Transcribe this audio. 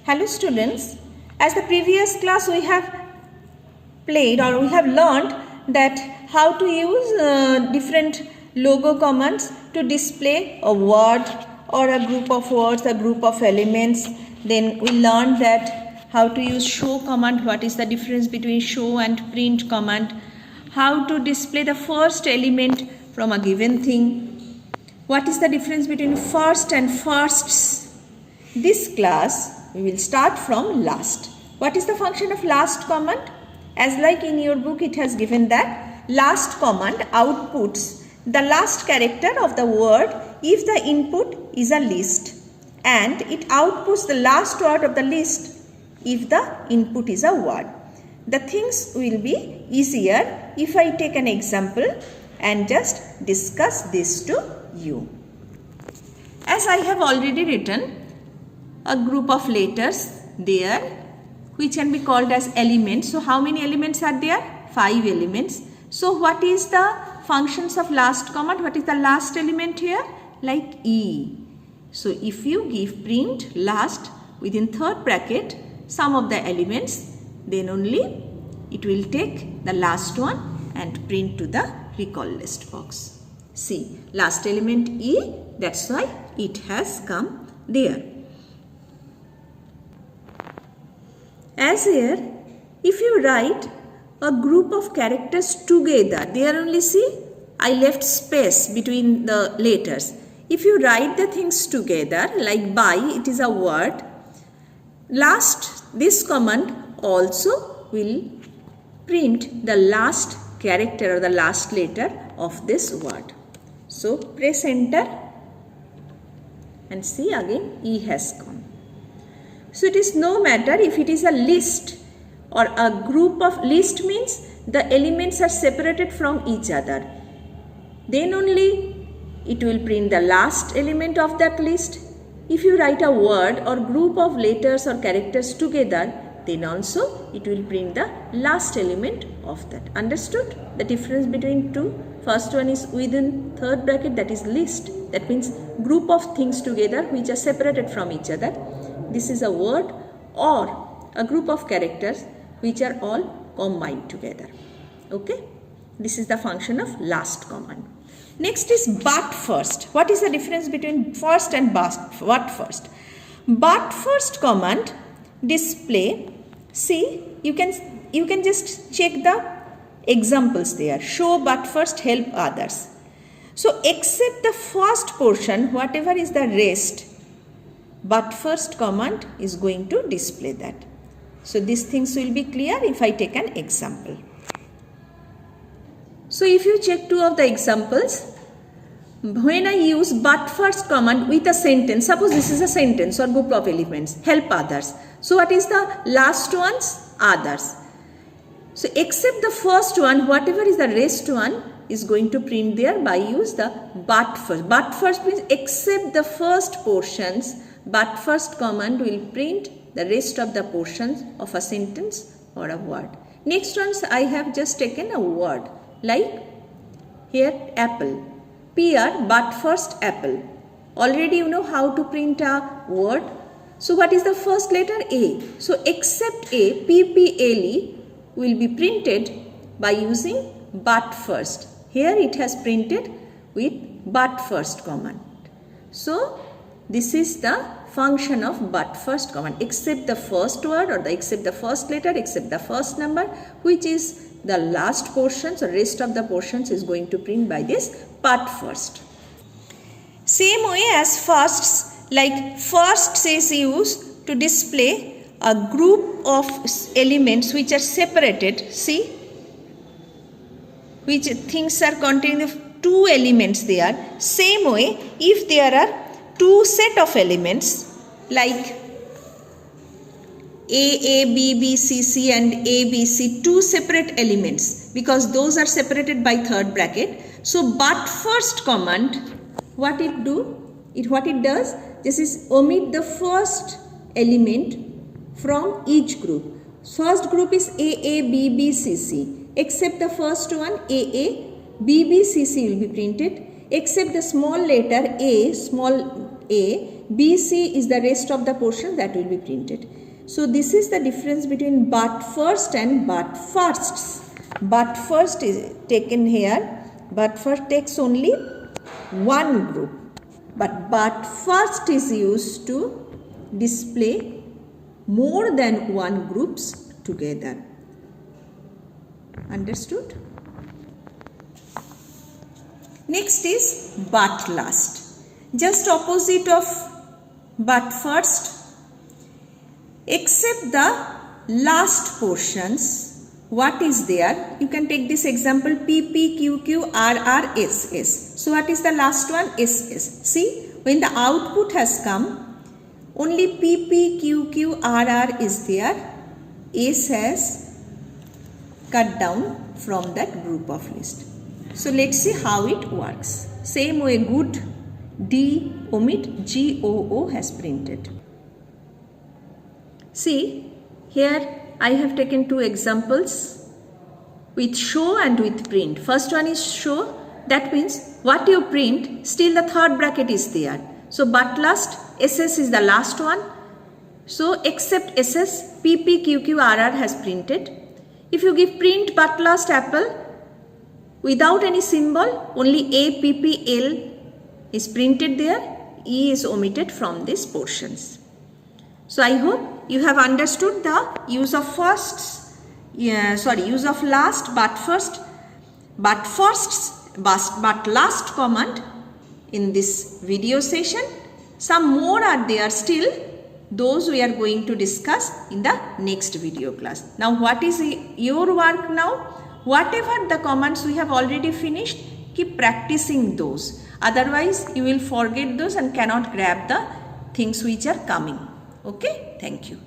Hello students, as the previous class we have played or we have learned that how to use different logo commands to display a word or a group of words, a group of elements. Then we learned that how to use show command, what is the difference between show and print command, how to display the first element from a given thing, what is the difference between first and firsts. This class we will start from last. What is the function of last command? As like in your book it has given that last command outputs the last character of the word if the input is a list, and it outputs the last word of the list if the input is a word. The things will be easier if I take an example and just discuss this to you. As I have already written a group of letters there which can be called as elements. So how many elements are there? 5 elements. So what is the functions of last command? What is the last element here? Like E. So if you give print last within third bracket some of the elements, then only it will take the last one and print to the recall list box. See, last element E, that's why it has come there. As here, if you write a group of characters together, there only see I left space between the letters. If you write the things together like by, it is a word. Last, this command also will print the last character or the last letter of this word. So press enter and see again E has come. So it is no matter if it is a list or a group of list means the elements are separated from each other. Then only it will print the last element of that list. If you write a word or group of letters or characters together, then also it will print the last element of that. Understood the difference between two? First one is within third bracket, that is list. That means group of things together which are separated from each other. This is a word or a group of characters which are all combined together. Okay. This is the function of last command. Next is but first. What is the difference between first and but first? But first command display. See, you can just check the examples there. Show but first, help others. So except the first portion, whatever is the rest, but first command is going to display that. So these things will be clear if I take an example. So if you check two of the examples, when I use but first command with a sentence, suppose this is a sentence or group of elements, help others. So what is the last ones? Others. So except the first one, whatever is the rest one is going to print there by use the but first. But first means except the first portions, but first command will print the rest of the portions of a sentence or a word. Next ones I have just taken a word like here apple. PR but first apple. Already you know how to print a word. So what is the first letter? A. So except A, PPLE will be printed by using but first. Here it has printed with but first command. So this is the function of but first command. Except the first word or except the first letter, except the first number, which is the last portions or rest of the portions is going to print by this but first. Same way as firsts, like first is used to display a group of elements which are separated. See, which things are containing the two elements there. Same way, if there are two set of elements like A, B, B, C, C and A, B, C, two separate elements because those are separated by third bracket. So but first command, what it does, this is omit the first element from each group. First group is A, B, B, C, C. Except the first one, A, B, B, C, C will be printed. Except the small letter A, small A, BC is the rest of the portion that will be printed. So this is the difference between but first and but firsts. But first is taken here, but first takes only one group, but first is used to display more than one groups together. Understood? Next is but last. Just opposite of but first, except the last portions. What is there? You can take this example P, P, Q, Q, R, R, S, S. So what is the last one? S, S. See, when the output has come, only P, P, Q, Q, R, R is there. S has cut down from that group of list. So let's see how it works. Same way good D omit G O O has printed. See, here I have taken two examples with show and with print. First one is show. That means what you print, still the third bracket is there. So but last, SS is the last one. So except SS, PP, QQ, RR has printed. If you give print but last apple, without any symbol, only A, PP, L is printed there. E is omitted from these portions. So I hope you have understood the use of use of last, but first, but last command in this video session. Some more are there still. Those we are going to discuss in the next video class. Now what is your work now? Whatever the commands we have already finished, keep practicing those. Otherwise you will forget those and cannot grab the things which are coming. Okay, thank you.